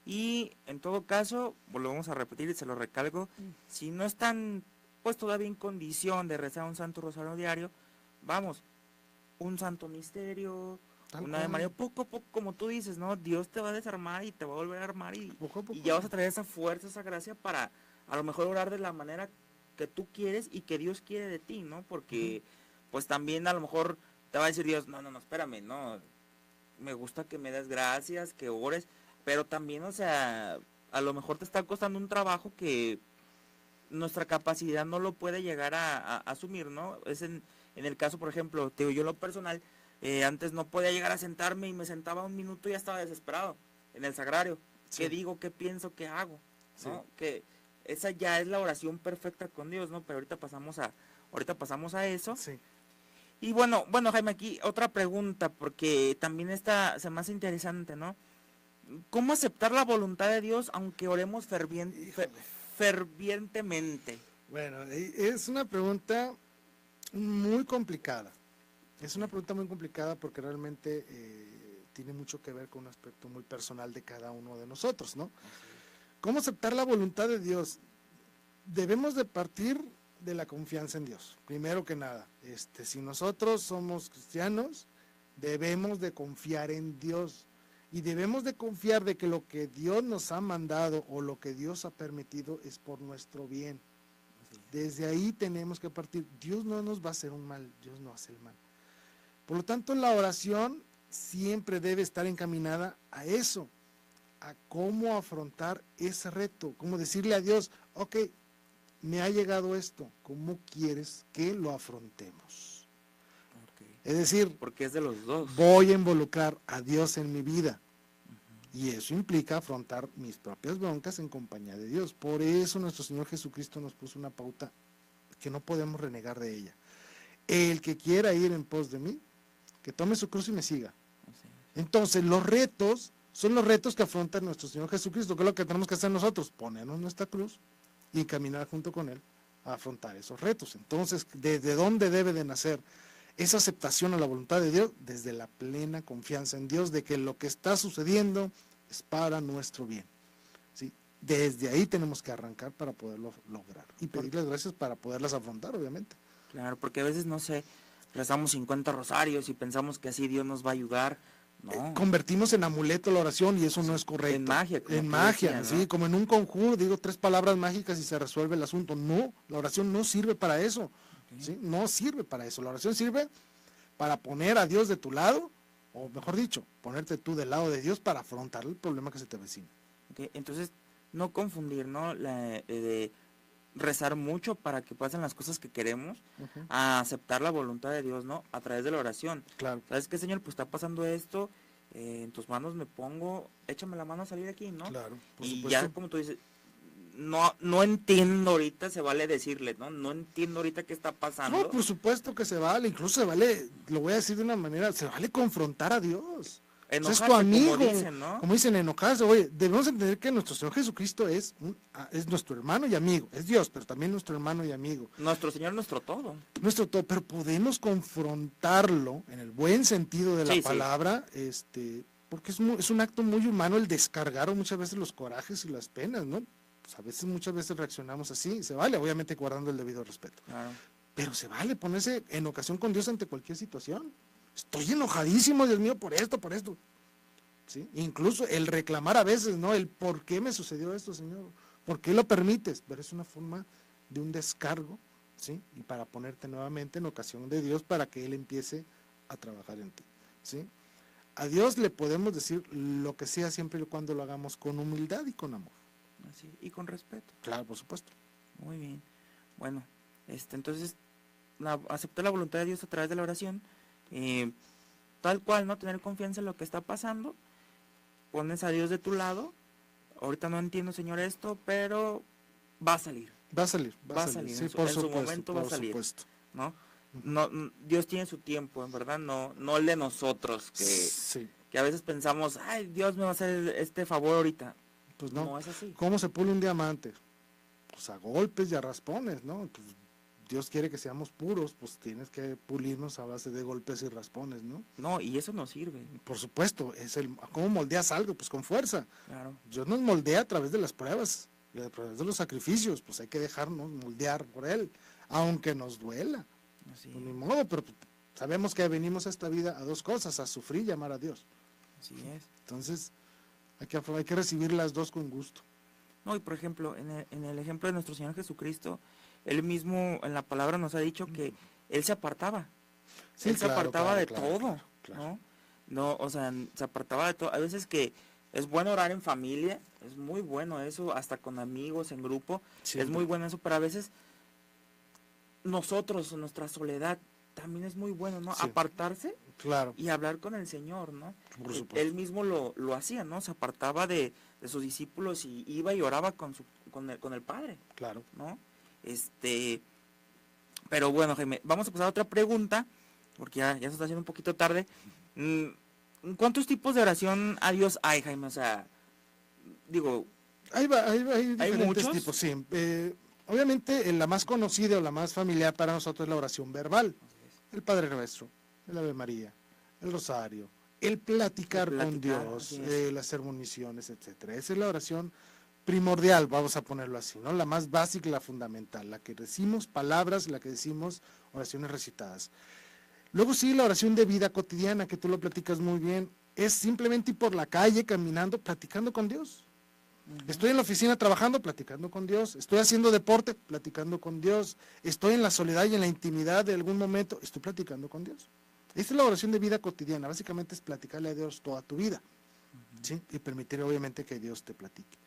Y en todo caso, volvemos a repetir y se lo recalco, si no están pues todavía en condición de rezar un Santo Rosario diario, vamos, un Santo Misterio, una de María, poco a poco, como tú dices, ¿no? Dios te va a desarmar y te va a volver a armar y ya vas a traer esa fuerza, esa gracia para a lo mejor orar de la manera que tú quieres y que Dios quiere de ti, ¿no? Porque pues también a lo mejor te va a decir Dios, no, espérame, no, me gusta que me des gracias, que ores, pero también, o sea, a lo mejor te está costando un trabajo que nuestra capacidad no lo puede llegar a asumir, ¿no? Es en el caso, por ejemplo, te digo, yo en lo personal, antes no podía llegar a sentarme y me sentaba un minuto y ya estaba desesperado en el sagrario. Sí. ¿Qué digo? ¿Qué pienso? ¿Qué hago? ¿No? Sí. Que esa ya es la oración perfecta con Dios, ¿no? Pero ahorita pasamos a eso. Sí. Y bueno, Jaime, aquí otra pregunta, porque también esta se me hace interesante, ¿no? ¿Cómo aceptar la voluntad de Dios aunque oremos Híjole. fervientemente? Bueno, es una pregunta muy complicada. Es una pregunta muy complicada porque realmente tiene mucho que ver con un aspecto muy personal de cada uno de nosotros, ¿no? ¿Cómo aceptar la voluntad de Dios? Debemos de partir de la confianza en Dios. Primero que nada, si nosotros somos cristianos, debemos de confiar en Dios y debemos de confiar de que lo que Dios nos ha mandado o lo que Dios ha permitido es por nuestro bien. Desde ahí tenemos que partir. Dios no nos va a hacer un mal, Dios no hace el mal. Por lo tanto, la oración siempre debe estar encaminada a eso, a cómo afrontar ese reto, cómo decirle a Dios, ok, me ha llegado esto, ¿cómo quieres que lo afrontemos? Okay. Es decir, porque es de los dos. Voy a involucrar a Dios en mi vida. Y eso implica afrontar mis propias broncas en compañía de Dios. Por eso nuestro Señor Jesucristo nos puso una pauta que no podemos renegar de ella. El que quiera ir en pos de mí, que tome su cruz y me siga. Entonces, los retos son los retos que afronta nuestro Señor Jesucristo. ¿Qué es lo que tenemos que hacer nosotros? Ponernos nuestra cruz y caminar junto con Él a afrontar esos retos. Entonces, ¿desde dónde debe de nacer esa aceptación a la voluntad de Dios? Desde la plena confianza en Dios de que lo que está sucediendo es para nuestro bien. ¿Sí? Desde ahí tenemos que arrancar para poderlo lograr y pedirles gracias para poderlas afrontar, obviamente. Claro, porque a veces, no sé, rezamos 50 rosarios y pensamos que así Dios nos va a ayudar. No. Convertimos en amuleto la oración y eso no es correcto. En magia. En magia, decía, ¿no? Sí, como en un conjuro, digo 3 palabras mágicas y se resuelve el asunto. No, la oración no sirve para eso. Okay. ¿Sí? No sirve para eso. La oración sirve para poner a Dios de tu lado, o mejor dicho, ponerte tú del lado de Dios para afrontar el problema que se te avecina. Okay. Entonces, no confundir, ¿no? Rezar mucho para que pasen las cosas que queremos, a aceptar la voluntad de Dios, ¿no? A través de la oración. Claro. ¿Sabes qué, Señor? Pues está pasando esto, en tus manos me pongo, échame la mano a salir de aquí, ¿no? Claro, por y supuesto. Ya como tú dices, no entiendo ahorita, se vale decirle, ¿no? No entiendo ahorita qué está pasando. No, por supuesto que se vale, incluso se vale, lo voy a decir de una manera, se vale confrontar a Dios. Enojarse, es tu amigo, como dicen, ¿no? Como dicen, enojarse. Oye, debemos entender que nuestro Señor Jesucristo es nuestro hermano y amigo. Es Dios, pero también nuestro hermano y amigo. Nuestro Señor, nuestro todo. Nuestro todo, pero podemos confrontarlo en el buen sentido de la palabra, porque es un acto muy humano el descargar muchas veces los corajes y las penas, ¿no? Pues muchas veces reaccionamos así, se vale, obviamente guardando el debido respeto. Claro. Pero se vale ponerse en ocasión con Dios ante cualquier situación. Estoy enojadísimo, Dios mío, por esto. ¿Sí? Incluso el reclamar a veces, ¿no? El por qué me sucedió esto, Señor, por qué lo permites, pero es una forma de un descargo, ¿sí? Y para ponerte nuevamente en ocasión de Dios para que Él empiece a trabajar en ti, ¿sí? A Dios le podemos decir lo que sea siempre y cuando lo hagamos con humildad y con amor. Así, y con respeto. Claro, por supuesto. Muy bien. Bueno, entonces, aceptar la voluntad de Dios a través de la oración, tal cual, ¿no? Tener confianza en lo que está pasando, pones a Dios de tu lado, ahorita no entiendo, Señor, esto, pero va a salir. Va a salir. Sí, en su momento va a salir, ¿no? No, Dios tiene su tiempo, en verdad, no el de nosotros, que a veces pensamos, ay, Dios me va a hacer este favor ahorita. Pues no es así. ¿Cómo se pule un diamante? Pues a golpes y a raspones, ¿no? Pues Dios quiere que seamos puros, pues tienes que pulirnos a base de golpes y raspones, ¿no? No, y eso no sirve. Por supuesto, ¿cómo moldeas algo? Pues con fuerza. Claro. Dios nos moldea a través de las pruebas, y a través de los sacrificios, pues hay que dejarnos moldear por Él, aunque nos duela. Así pues, ni modo, pero sabemos que venimos a esta vida a 2 cosas, a sufrir y amar a Dios. Así es. Entonces, hay que recibir las 2 con gusto. No, y por ejemplo, en el ejemplo de nuestro Señor Jesucristo, Él mismo en la palabra nos ha dicho que Él se apartaba. Sí, Él se apartaba de todo, ¿no? No, o sea, se apartaba de todo. A veces que es bueno orar en familia, es muy bueno eso, hasta con amigos, en grupo, es muy bueno eso, pero a veces nosotros, en nuestra soledad, también es muy bueno, ¿no? Sí. Apartarse y hablar con el Señor, ¿no? Por supuesto. Él mismo lo hacía, ¿no? Se apartaba de sus discípulos y iba y oraba con el Padre. Claro. ¿No? Pero bueno, Jaime, vamos a pasar a otra pregunta porque ya se está haciendo un poquito tarde. ¿Cuántos tipos de oración a Dios hay, Jaime? O sea, digo... Hay diferentes muchos tipos, sí. Obviamente, la más conocida o la más familiar para nosotros es la oración verbal. El Padre Nuestro, el Ave María, el Rosario, el platicar con Dios, las sermoniciones, etcétera. Esa es la oración primordial, vamos a ponerlo así, ¿no? La más básica y la fundamental, la que decimos palabras, la que decimos oraciones recitadas. Luego sí, la oración de vida cotidiana, que tú lo platicas muy bien, es simplemente ir por la calle, caminando, platicando con Dios. Estoy en la oficina trabajando, platicando con Dios. Estoy haciendo deporte, platicando con Dios. Estoy en la soledad y en la intimidad de algún momento, estoy platicando con Dios. Esta es la oración de vida cotidiana. Básicamente es platicarle a Dios toda tu vida, ¿sí? Y permitir obviamente que Dios te platique.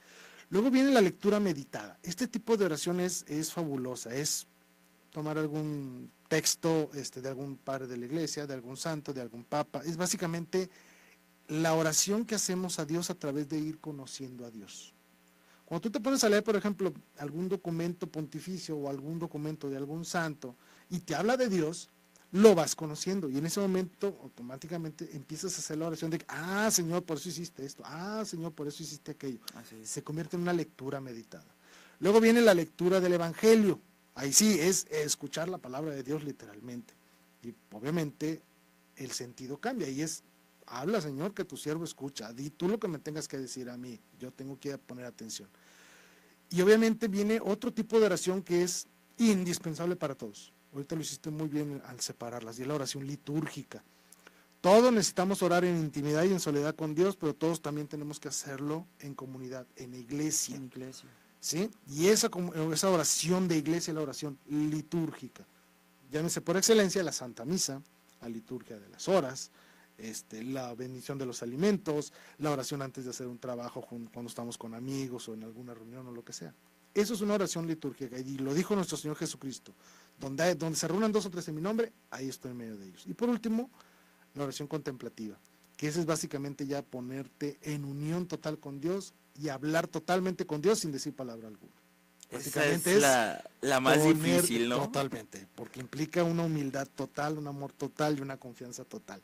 Luego viene la lectura meditada. Este tipo de oración es fabulosa. Es tomar algún texto de algún padre de la iglesia, de algún santo, de algún papa. Es básicamente la oración que hacemos a Dios a través de ir conociendo a Dios. Cuando tú te pones a leer, por ejemplo, algún documento pontificio o algún documento de algún santo y te habla de Dios, lo vas conociendo y en ese momento automáticamente empiezas a hacer la oración de, Señor, por eso hiciste esto, Señor, por eso hiciste aquello. Se convierte en una lectura meditada. Luego viene la lectura del Evangelio. Ahí sí, es escuchar la palabra de Dios literalmente. Y obviamente el sentido cambia y es, habla, Señor, que tu siervo escucha. Di tú lo que me tengas que decir a mí. Yo tengo que poner atención. Y obviamente viene otro tipo de oración que es indispensable para todos. Ahorita lo hiciste muy bien al separarlas. Y es la oración litúrgica. Todos necesitamos orar en intimidad y en soledad con Dios, pero todos también tenemos que hacerlo en comunidad, en iglesia. ¿Sí? Y esa oración de iglesia es la oración litúrgica. Llámese por excelencia la Santa Misa, la liturgia de las horas, la bendición de los alimentos, la oración antes de hacer un trabajo cuando estamos con amigos o en alguna reunión o lo que sea. Eso es una oración litúrgica y lo dijo nuestro Señor Jesucristo. Donde se reúnan 2 o 3 en mi nombre, ahí estoy en medio de ellos. Y por último, la oración contemplativa, que esa es básicamente ya ponerte en unión total con Dios y hablar totalmente con Dios sin decir palabra alguna. Básicamente esa es la más difícil, ¿no? Totalmente, porque implica una humildad total, un amor total y una confianza total.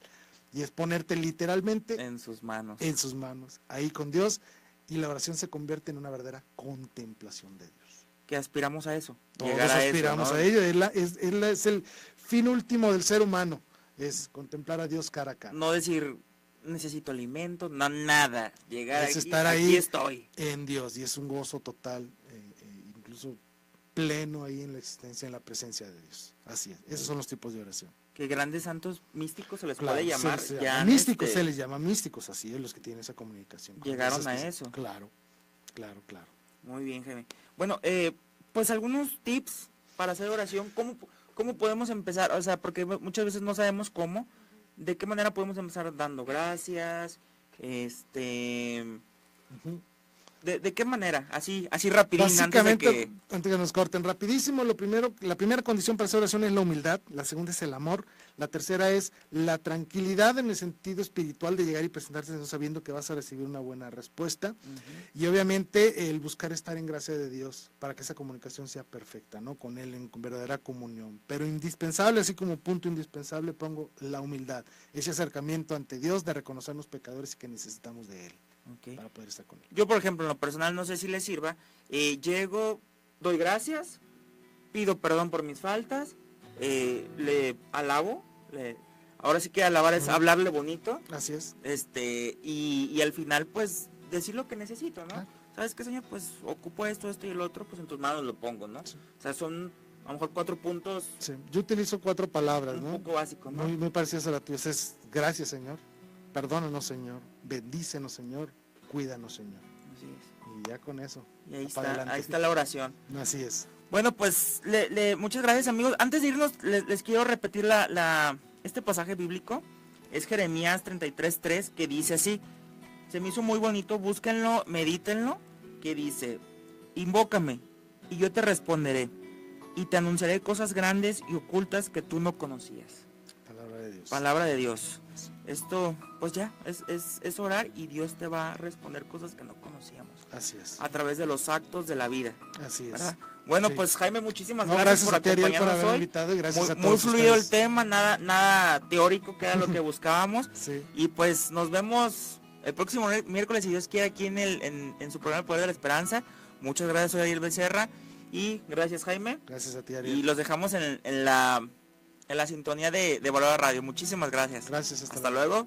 Y es ponerte literalmente en sus manos, ahí con Dios, y la oración se convierte en una verdadera contemplación de Dios. Que aspiramos a eso. Todos aspiramos a ello, es el fin último del ser humano, es contemplar a Dios cara a cara. No decir, necesito alimento, no, nada, llegar es aquí, estar ahí aquí estoy. En Dios, y es un gozo total, incluso pleno ahí en la existencia, en la presencia de Dios. Así es, esos son los tipos de oración. Que grandes santos místicos se les puede llamar. Místicos se les llama místicos, así es, los que tienen esa comunicación. Llegaron a eso. Claro. Muy bien, Jaime. Bueno, pues algunos tips para hacer oración, ¿cómo podemos empezar? O sea, porque muchas veces no sabemos cómo, de qué manera podemos empezar dando gracias, ¿De qué manera? Así rapidín, básicamente, antes que nos corten, rapidísimo, la primera condición para hacer oración es la humildad, la segunda es el amor, la tercera es la tranquilidad en el sentido espiritual de llegar y presentarse sabiendo que vas a recibir una buena respuesta, y obviamente el buscar estar en gracia de Dios para que esa comunicación sea perfecta, ¿no? Con Él en verdadera comunión, pero indispensable, así como punto indispensable pongo la humildad, ese acercamiento ante Dios de reconocernos pecadores y que necesitamos de Él. Okay. Para poder estar con él. Yo, por ejemplo, en lo personal, no sé si les sirva, llego, doy gracias, pido perdón por mis faltas, le alabo, ahora sí que alabar es hablarle bonito. Así es. Y al final, pues, decir lo que necesito, ¿no? ¿Sabes qué, Señor? Pues, ocupo esto y el otro, pues en tus manos lo pongo, ¿no? Sí. O sea, son a lo mejor 4 puntos. Sí. Yo utilizo 4 palabras, ¿no? Un poco básico, ¿no? Muy parecidas a la tuya. Es gracias, Señor. Perdónanos, Señor, bendícenos, Señor, cuídanos, Señor. Así es. Y ya con eso. Y ahí está la oración. Así es. Bueno, pues muchas gracias, amigos. Antes de irnos, les quiero repetir este pasaje bíblico. Es Jeremías 33:3, que dice así. Se me hizo muy bonito, búsquenlo, medítenlo, que dice: invócame y yo te responderé y te anunciaré cosas grandes y ocultas que tú no conocías. Palabra de Dios. Palabra de Dios. Esto, pues ya, es orar y Dios te va a responder cosas que no conocíamos. Así es. A través de los actos de la vida. Así es. ¿Verdad? Bueno, Sí. pues Jaime, muchísimas No, gracias por a ti, Ariel, por acompañarnos haberme hoy. invitado y gracias a todos Muy fluido el ustedes. tema, nada teórico, que era lo que buscábamos. Sí. Y pues nos vemos el próximo miércoles, si Dios quiere, aquí en su programa El Poder de la Esperanza. Muchas gracias, soy Ariel Becerra. Y gracias, Jaime. Gracias a ti, Ariel. Y los dejamos en la sintonía de Valora Radio. Muchísimas gracias. Gracias, hasta luego.